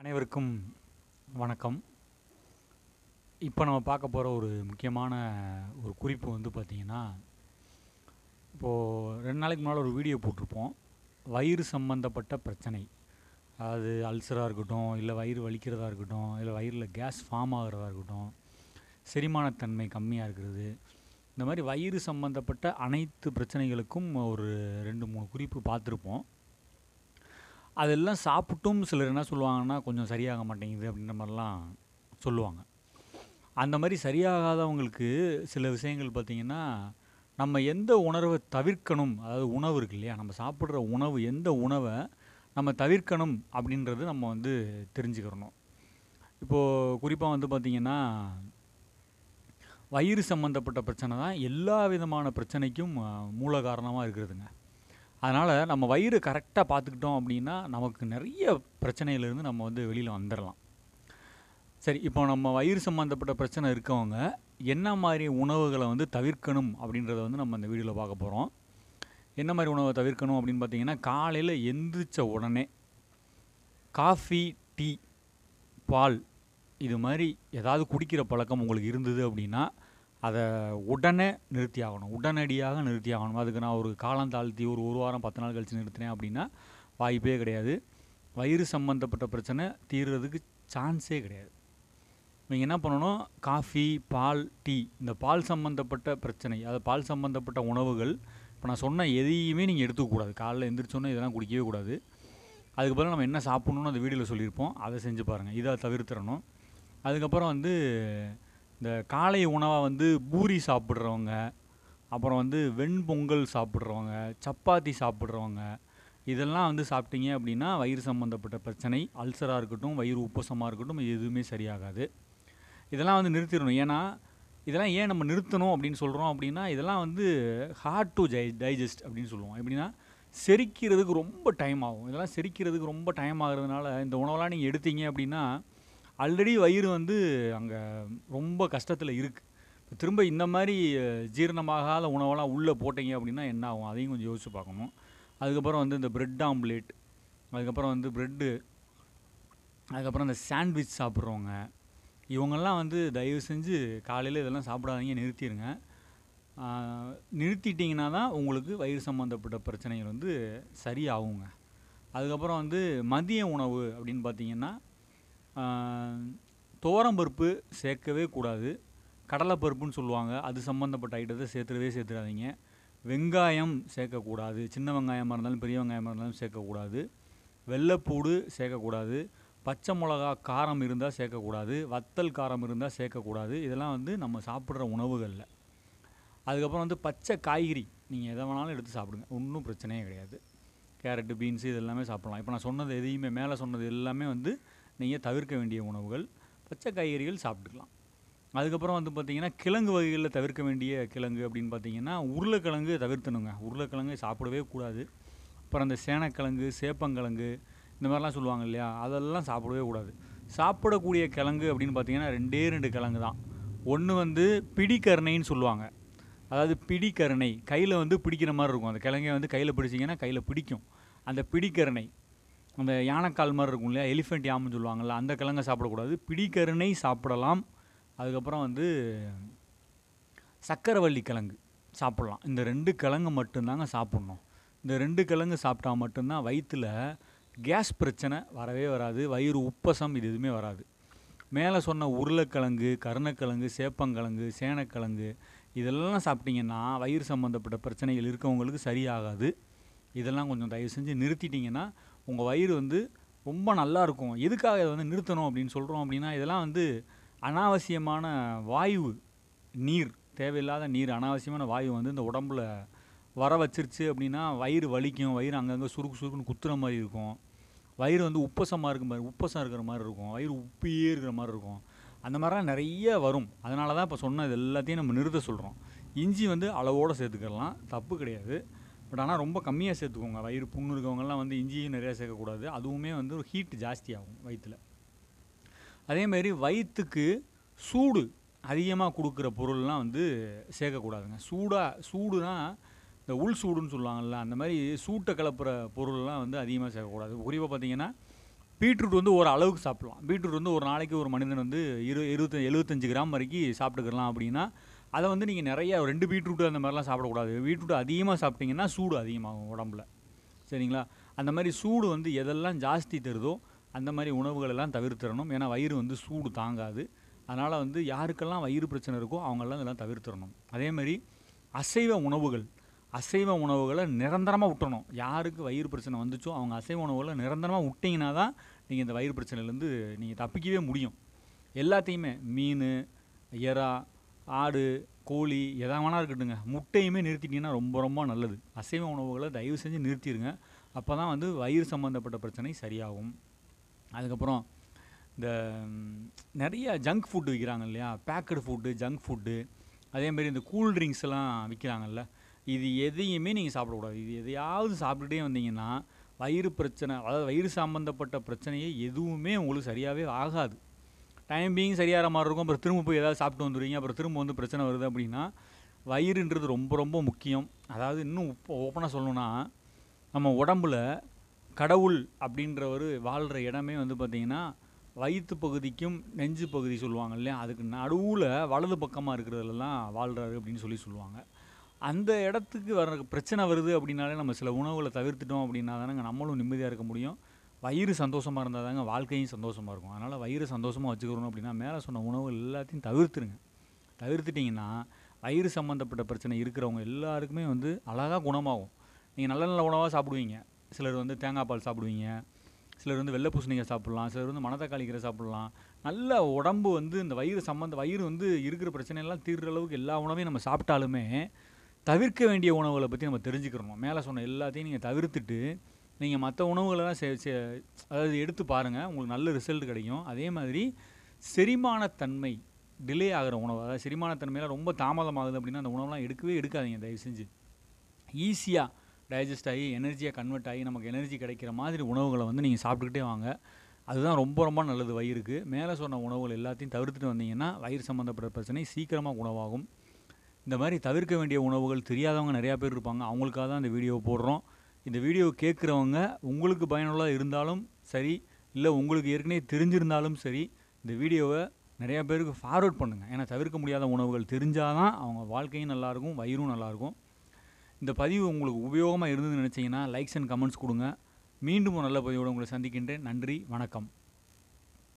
அனைவருக்கும் வணக்கம். இப்போ நம்ம பார்க்க போகிற ஒரு முக்கியமான ஒரு குறிப்பு வந்து பார்த்திங்கன்னா, இப்போது 2 நாளைக்கு முன்னால் ஒரு வீடியோ போட்டிருப்போம். வயிறு சம்மந்தப்பட்ட பிரச்சனை, அதாவது அல்சராக இருக்கட்டும், இல்லை வயிறு வலிக்கிறதா இருக்கட்டும், இல்லை வயிறில் கேஸ் ஃபார்ம் ஆகிறதா இருக்கட்டும், செரிமானத்தன்மை கம்மியாக இருக்கிறது, இந்த மாதிரி வயிறு சம்மந்தப்பட்ட அனைத்து பிரச்சனைகளுக்கும் ஒரு 2-3 குறிப்பு பார்த்துருப்போம். அதெல்லாம் சாப்பிட்டும் சிலர் என்ன சொல்லுவாங்கன்னா, கொஞ்சம் சரியாக மாட்டேங்குது அப்படின்ற மாதிரிலாம் சொல்லுவாங்க. அந்த மாதிரி சரியாகாதவங்களுக்கு சில விஷயங்கள் பார்த்திங்கன்னா, நம்ம எந்த உணர்வை தவிர்க்கணும், அதாவது உணவு இருக்கு இல்லையா, நம்ம சாப்பிட்ற உணவு எந்த உணவை நம்ம தவிர்க்கணும் அப்படின்றது நம்ம வந்து தெரிஞ்சுக்கிறணும். இப்போது குறிப்பாக வந்து பார்த்திங்கன்னா, வயிறு சம்மந்தப்பட்ட பிரச்சனை தான் எல்லா விதமான பிரச்சனைக்கும் மூல காரணமாக இருக்கிறதுங்க. அதனால் நம்ம வயிறு கரெக்டாக பார்த்துக்கிட்டோம் அப்படின்னா, நமக்கு நிறைய பிரச்சனையிலேருந்து நம்ம வந்து வெளியில் வந்துடலாம். சரி, இப்போ நம்ம வயிறு சம்மந்தப்பட்ட பிரச்சனை இருக்கவங்க என்ன மாதிரி உணவுகளை வந்து தவிர்க்கணும் அப்படின்றத வந்து நம்ம இந்த வீடியோவில் பார்க்க போகிறோம். என்ன மாதிரி உணவை தவிர்க்கணும் அப்படின்னு பார்த்தீங்கன்னா, காலையில் எந்திரிச்ச உடனே காஃபி, டீ, பால் இது மாதிரி ஏதாவது குடிக்கிற பழக்கம் உங்களுக்கு இருந்தது அப்படின்னா, அதை உடனே நிறுத்தி ஆகணும், உடனடியாக நிறுத்தி ஆகணும். அதுக்கு நான் ஒரு காலம் தாழ்த்தி ஒரு வாரம் 10 நாள் கழித்து நிறுத்தினேன் அப்படின்னா வாய்ப்பே கிடையாது. வயிறு சம்மந்தப்பட்ட பிரச்சனை தீர்றதுக்கு சான்ஸே கிடையாது. நீங்கள் என்ன பண்ணணும், காஃபி, பால், டீ, இந்த பால் சம்மந்தப்பட்ட பிரச்சனை, அதாவது பால் சம்மந்தப்பட்ட உணவுகள் இப்போ நான் சொன்ன எதையுமே நீங்கள் எடுத்துக்கக்கூடாது. காலையில் எந்திரிச்சோன்னே இதெல்லாம் குடிக்கவே கூடாது. அதுக்கு பதிலாக நம்ம என்ன சாப்பிட்ணுன்னு அந்த வீடியோவில் சொல்லியிருப்போம், அதை செஞ்சு பாருங்கள். இதை தவிர்த்துடணும். அதுக்கப்புறம் வந்து இந்த காலை உணவாக வந்து பூரி சாப்பிட்றவங்க, அப்புறம் வந்து வெண்பொங்கல் சாப்பிட்றவங்க, சப்பாத்தி சாப்பிட்றவங்க, இதெல்லாம் வந்து சாப்பிட்டீங்க அப்படின்னா வயிறு சம்மந்தப்பட்ட பிரச்சனை, அல்சராக இருக்கட்டும், வயிறு உப்பசமாக இருக்கட்டும், இது எதுவுமே சரியாகாது. இதெல்லாம் வந்து நிறுத்திடணும். ஏன்னா இதெல்லாம் ஏன் நம்ம நிறுத்தணும் அப்படின்னு சொல்கிறோம் அப்படின்னா, இதெல்லாம் வந்து ஹார்ட் டு டைஜஸ்ட் அப்படின்னு சொல்லுவோம். எப்படின்னா செரிக்கிறதுக்கு ரொம்ப டைம் ஆகும். இதெல்லாம் செரிக்கிறதுக்கு ரொம்ப டைம் ஆகுறதுனால இந்த உணவெல்லாம் நீங்கள் எடுத்தீங்க அப்படின்னா ஆல்ரெடி வயிறு வந்து அங்கே ரொம்ப கஷ்டத்தில் இருக்குது. இப்போ திரும்ப இந்த மாதிரி ஜீரணமாகாத உணவெல்லாம் உள்ளே போட்டிங்க அப்படின்னா என்ன ஆகும், அதையும் கொஞ்சம் யோசிச்சு பார்க்கணும். அதுக்கப்புறம் வந்து இந்த பிரெட் ஆம்லேட், அதுக்கப்புறம் வந்து ப்ரெட்டு, அதுக்கப்புறம் இந்த சாண்ட்விச் சாப்பிட்றவங்க, இவங்கெல்லாம் வந்து தயவு செஞ்சு காலையில் இதெல்லாம் சாப்பிடாதீங்க, நிறுத்திடுங்க. நிறுத்திட்டிங்கன்னா தான் உங்களுக்கு வயிறு சம்மந்தப்பட்ட பிரச்சனைகள் வந்து சரியாகுங்க. அதுக்கப்புறம் வந்து மதிய உணவு அப்படின்னு பார்த்திங்கன்னா, துவரம்பருப்பு சேர்க்கவே கூடாது. கடலைப்பருப்புன்னு சொல்லுவாங்க, அது சம்மந்தப்பட்ட ஐட்டத்தை சேர்த்துடாதீங்க. வெங்காயம் சேர்க்கக்கூடாது. சின்ன வெங்காயமாக இருந்தாலும் பெரிய வெங்காயமாக இருந்தாலும் சேர்க்கக்கூடாது. வெள்ளைப்பூடு சேர்க்கக்கூடாது. பச்சை மிளகா காரம் இருந்தால் சேர்க்கக்கூடாது. வத்தல் காரம் இருந்தால் சேர்க்கக்கூடாது. இதெல்லாம் வந்து நம்ம சாப்பிட்ற உணவுகளில். அதுக்கப்புறம் வந்து பச்சை காய்கறி நீங்கள் எதை வேணாலும் எடுத்து சாப்பிடுங்க, ஒன்றும் பிரச்சனையே கிடையாது. கேரட்டு, பீன்ஸு இது எல்லாமே சாப்பிட்லாம். இப்போ நான் சொன்னது எதையுமே, மேலே சொன்னது எல்லாமே வந்து நீங்கள் தவிர்க்க வேண்டிய உணவுகள். பச்சை காய்கறிகள் சாப்பிட்டுக்கலாம். அதுக்கப்புறம் வந்து பார்த்திங்கன்னா, கிழங்கு வகைகளில் தவிர்க்க வேண்டிய கிழங்கு அப்படின்னு பார்த்திங்கன்னா, உருளைக்கிழங்கு தவிர்த்தணுங்க. உருளைக்கிழங்கு சாப்பிடவே கூடாது. அப்புறம் அந்த சேனக்கிழங்கு, சேப்பங்கிழங்கு இந்த மாதிரிலாம் சொல்லுவாங்க இல்லையா, அதெல்லாம் சாப்பிடவே கூடாது. சாப்பிடக்கூடிய கிழங்கு அப்படின்னு பார்த்திங்கன்னா 2 கிழங்கு தான். ஒன்று வந்து பிடிக்கருணைன்னு சொல்லுவாங்க. அதாவது பிடிக்கருணை கையில் வந்து பிடிக்கிற மாதிரி இருக்கும். அந்த கிழங்கை வந்து கையில் பிடிச்சிங்கன்னா கையில் பிடிக்கும். அந்த பிடிக்கருணை, அந்த யானைக்கால் மாதிரி இருக்கும் இல்லையா, எலிஃபெண்ட் யாமுன்னு சொல்லுவாங்கள்ல, அந்த கிழங்கை சாப்பிடக்கூடாது. பிடிக்கருணை சாப்பிடலாம். அதுக்கப்புறம் வந்து சக்கரவள்ளி கிழங்கு சாப்பிட்லாம். இந்த 2 கிழங்கு மட்டும்தாங்க சாப்பிட்ணும். இந்த 2 கிழங்கு சாப்பிட்டா மட்டும்தான் வயிற்றில் கேஸ் பிரச்சனை வரவே வராது, வயிறு உப்பசம் இது எதுவுமே வராது. மேலே சொன்ன உருளைக்கிழங்கு, கருணக்கிழங்கு, சேப்பங்கிழங்கு, சேனக்கிழங்கு இதெல்லாம் சாப்பிட்டிங்கன்னா வயிறு சம்மந்தப்பட்ட பிரச்சனைகள் இருக்கவங்களுக்கு சரியாகாது. இதெல்லாம் கொஞ்சம் தயவு செஞ்சு நிறுத்திட்டிங்கன்னா உங்கள் வயிறு வந்து ரொம்ப நல்லாயிருக்கும். எதுக்காக இதை வந்து நிறுத்தணும் அப்படின்னு சொல்கிறோம் அப்படின்னா, இதெல்லாம் வந்து அனாவசியமான வாயு, நீர், தேவையில்லாத நீர், அனாவசியமான வாயு வந்து இந்த உடம்புல வர வச்சிருச்சு அப்படின்னா வயிறு வலிக்கும், வயிறு அங்கங்கே சுருக்குன்னு குத்துற மாதிரி இருக்கும், வயிறு வந்து உப்பசம் இருக்கிற மாதிரி இருக்கும், வயிறு உப்பியே இருக்கிற மாதிரி இருக்கும். அந்த மாதிரிலாம் நிறைய வரும். அதனால தான் இப்போ சொன்ன இது எல்லாத்தையும் நம்ம நிறுத்த சொல்கிறோம். இஞ்சி வந்து அளவோடு சேர்த்துக்கலாம், தப்பு கிடையாது. பட் ஆனால் ரொம்ப கம்மியாக சேர்த்துக்கோங்க. வயிறு புண்ணு இருக்கவங்கலாம் வந்து இஞ்சியும் நிறையா சேர்க்கக்கூடாது. அதுவுமே வந்து ஒரு ஹீட் ஜாஸ்தியாகும் வயிற்றில். அதேமாரி வயிற்றுக்கு சூடு அதிகமாக கொடுக்குற பொருள்லாம் வந்து சேர்க்கக்கூடாதுங்க. சூடு தான் இந்த சூடுன்னு சொல்லுவாங்கள்ல, அந்த மாதிரி சூட்டை கலப்புற பொருள்லாம் வந்து அதிகமாக சேர்க்கக்கூடாது. குறிப்பாக பார்த்திங்கன்னா பீட்ரூட் வந்து ஒரு அளவுக்கு சாப்பிடலாம். பீட்ரூட் வந்து ஒரு நாளைக்கு ஒரு மனிதன் வந்து 75 கிராம் வரைக்கும் சாப்பிட்டுக்கலாம் அப்படின்னா, அதை வந்து நீங்கள் நிறைய 2 பீட்ரூட் அந்த மாதிரிலாம் சாப்பிடக்கூடாது. பீட்ரூட் அதிகமாக சாப்பிட்டீங்கன்னா சூடு அதிகமாகும் உடம்புல. சரிங்களா? அந்த மாதிரி சூடு வந்து எதெல்லாம் ஜாஸ்தி தருதோ அந்த மாதிரி உணவுகள் எல்லாம் தவிர்த்திடணும். ஏன்னா வயிறு வந்து சூடு தாங்காது. அதனால் வந்து யாருக்கெல்லாம் வயிறு பிரச்சனை இருக்கோ அவங்கெல்லாம் இதெல்லாம் தவிர்த்திடணும். அதேமாதிரி அசைவ உணவுகளை நிரந்தரமாக விட்டுறணும். யாருக்கு வயிறு பிரச்சனை வந்துச்சோ அவங்க அசைவ உணவுகளை நிரந்தரமாக விட்டிங்கன்னா தான் நீங்கள் இந்த வயிறு பிரச்சனையிலேருந்து நீங்கள் தப்பிக்கவே முடியும். எல்லாத்தையுமே மீன், எறா, ஆடு, கோழி எதா வேணா இருக்கட்டுங்க, முட்டையுமே நிறுத்திட்டிங்கன்னா ரொம்ப ரொம்ப நல்லது. அசைவ உணவுகளை தயவு செஞ்சு நிறுத்திடுங்க. அப்போ தான் வந்து வயிறு சம்மந்தப்பட்ட பிரச்சனை சரியாகும். அதுக்கப்புறம் இந்த நிறைய ஜங்க் ஃபுட்டு விற்கிறாங்க இல்லையா, பேக்கடு ஃபுட்டு, ஜங்க் ஃபுட்டு, அதேமாரி இந்த கூல் ட்ரிங்க்ஸ் எல்லாம் விற்கிறாங்கல்ல, இது எதையுமே நீங்கள் சாப்பிடக்கூடாது. இது எதையாவது சாப்பிட்டுட்டே வந்தீங்கன்னா வயிறு பிரச்சனை, அதாவது வயிறு சம்மந்தப்பட்ட பிரச்சனையே எதுவுமே உங்களுக்கு சரியாகவே ஆகாது. டைம் பீயிங் சரியாகிற மாதிரி இருக்கும். அப்புறம் திரும்ப போய் ஏதாவது சாப்பிட்டு வந்துடுவீங்க. அப்புறம் திரும்ப வந்து பிரச்சனை வருது அப்படின்னா, வயிறுன்றது ரொம்ப ரொம்ப முக்கியம். அதாவது இன்னும் ஓப்பனாக சொல்லணுன்னா, நம்ம உடம்புல கடவுள் அப்படின்றவர் வாழ்கிற இடமே வந்து பார்த்திங்கன்னா வயிற்று பகுதிக்கும் நெஞ்சு பகுதி சொல்லுவாங்க இல்லையா, அதுக்கு நடுவில் வலது பக்கமாக இருக்கிறதுலாம் வாழ்கிறாரு அப்படின்னு சொல்லுவாங்க. அந்த இடத்துக்கு வர பிரச்சனை வருது அப்படின்னாலே நம்ம சில உணவுகளை தவிர்த்துட்டோம் அப்படின்னா தானேங்க நம்மளும் நிம்மதியாக இருக்க முடியும். வயிறு சந்தோஷமாக இருந்தால் தாங்க வாழ்க்கையும் சந்தோஷமாக இருக்கும். அதனால் வயிறு சந்தோஷமாக வச்சுக்கிறோம் அப்படின்னா மேலே சொன்ன உணவுகள் எல்லாத்தையும் தவிர்த்துருங்க. தவிர்த்துட்டிங்கன்னா வயிறு சம்மந்தப்பட்ட பிரச்சனை இருக்கிறவங்க எல்லாருக்குமே வந்து அழகாக குணமாகும். நீங்கள் நல்ல நல்ல உணவாக சாப்பிடுவீங்க. சிலர் வந்து தேங்காய் பால் சாப்பிடுவீங்க, சிலர் வந்து வெள்ளை பூசணிக்காய் சாப்பிட்லாம், சிலர் வந்து மணத்தக்காளி கீரை சாப்பிட்லாம். நல்ல உடம்பு வந்து இந்த வயிறு வந்து இருக்கிற பிரச்சனையெல்லாம் தீர்ற அளவுக்கு எல்லா உணவையும் நம்ம சாப்பிட்டாலுமே தவிர்க்க வேண்டிய உணவுகளை பற்றி நம்ம தெரிஞ்சுக்கிறணும். மேலே சொன்ன எல்லாத்தையும் நீங்கள் தவிர்த்துட்டு நீங்கள் மற்ற உணவுகளெல்லாம் அதாவது எடுத்து பாருங்கள், உங்களுக்கு நல்ல ரிசல்ட் கிடைக்கும். அதே மாதிரி செரிமானத்தன்மை டிலே ஆகிற உணவு, அதாவது செரிமானத்தன்மையெல்லாம் ரொம்ப தாமதமாகுது அப்படின்னா அந்த உணவுலாம் எடுக்காதீங்க தயவு செஞ்சு. ஈஸியாக டைஜஸ்ட் ஆகி எனர்ஜியாக கன்வெர்ட் ஆகி நமக்கு எனர்ஜி கிடைக்கிற மாதிரி உணவுகளை வந்து நீங்கள் சாப்பிட்டுக்கிட்டே வாங்க. அதுதான் ரொம்ப ரொம்ப நல்லது வயிறுக்கு. மேலே சொன்ன உணவுகள் எல்லாத்தையும் தவிர்த்துட்டு வந்தீங்கன்னா வயிறு சம்மந்தப்பட்ட பிரச்சனை சீக்கிரமாக குணமாகும். இந்த மாதிரி தவிர்க்க வேண்டிய உணவுகள் தெரியாதவங்க நிறையா பேர் இருப்பாங்க. அவங்களுக்காக தான் இந்த வீடியோவை போடுறோம். இந்த வீடியோ கேட்குறவங்க உங்களுக்கு பயனுள்ளதாக இருந்தாலும் சரி, இல்லை உங்களுக்கு ஏற்கனவே தெரிஞ்சிருந்தாலும் சரி, இந்த வீடியோவை நிறையா பேருக்கு ஃபார்வர்ட் பண்ணுங்கள். ஏன்னா தவிர்க்க முடியாத உணவுகள் தெரிஞ்சால் தான் அவங்க வாழ்க்கையும் நல்லாயிருக்கும், வயிறும் நல்லாயிருக்கும். இந்த பதிவு உங்களுக்கு உபயோகமாக இருந்ததுன்னு நினச்சிங்கன்னா லைக்ஸ் அண்ட் கமெண்ட்ஸ் கொடுங்க. மீண்டும் ஒரு நல்ல பதிவோடு உங்களை சந்திக்கின்றேன். நன்றி, வணக்கம்.